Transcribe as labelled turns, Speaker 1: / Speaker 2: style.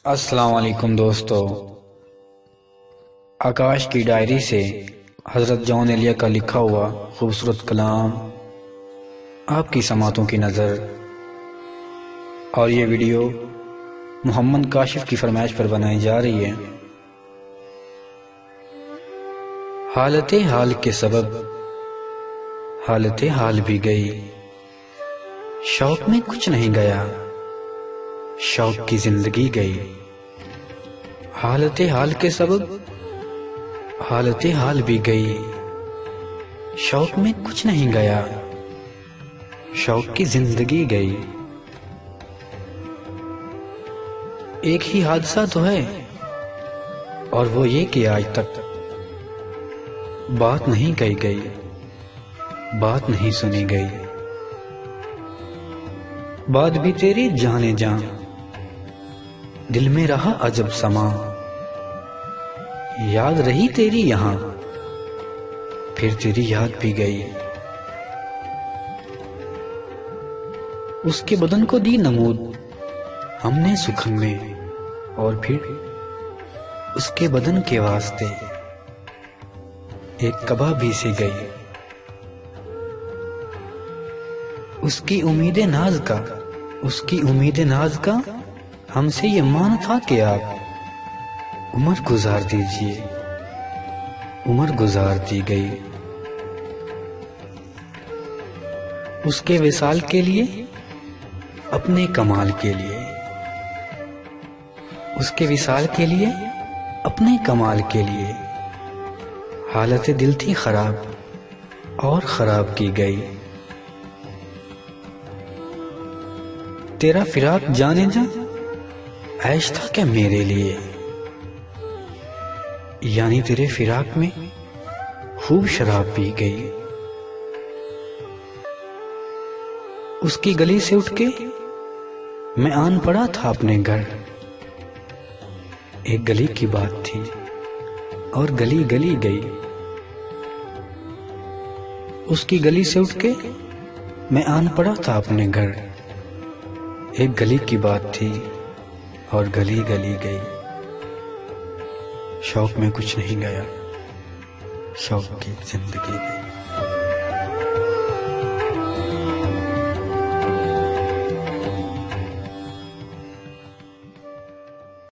Speaker 1: अस्सलाम वालेकुम दोस्तों। आकाश की डायरी से हज़रत जॉन एलिया का लिखा हुआ खूबसूरत कलाम आपकी समातों की नज़र। और ये वीडियो मोहम्मद काशिफ की फरमाइश पर बनाई जा रही है। हालते हाल के सबब हालते हाल भी गई, शौक में कुछ नहीं गया, शौक की जिंदगी गई। हालते हाल के सबब हालते हाल भी गई, शौक में कुछ नहीं गया, शौक की जिंदगी गई। एक ही हादसा तो है और वो ये कि आज तक बात नहीं कही गई, बात नहीं सुनी गई। बात भी तेरी जाने जा, दिल में रहा अजब समा। याद रही तेरी यहां, फिर तेरी याद भी गई। उसके बदन को दी नमूद हमने सुखन में, और फिर उसके बदन के वास्ते एक कबाबी सी गई। उसकी उम्मीद नाज का, उसकी उम्मीद नाज का हमसे ये मान था कि आप उम्र गुजार दीजिए। उम्र गुजार दी गई। उसके विसाल के लिए, अपने कमाल के लिए, उसके विसाल के लिए, अपने कमाल के लिए हालत दिल थी खराब और खराब की गई। तेरा फिराक जाने जा ऐश था क्या मेरे लिए, यानी तेरे फिराक में खूब शराब पी गई। उसकी गली से उठ के मैं आन पड़ा था अपने घर। एक गली की बात थी और गली गली गई। उसकी गली से उठ के मैं आन पड़ा था अपने घर। एक गली की बात थी और गली गली गई। शौक में कुछ नहीं गया, शौक की जिंदगी गई।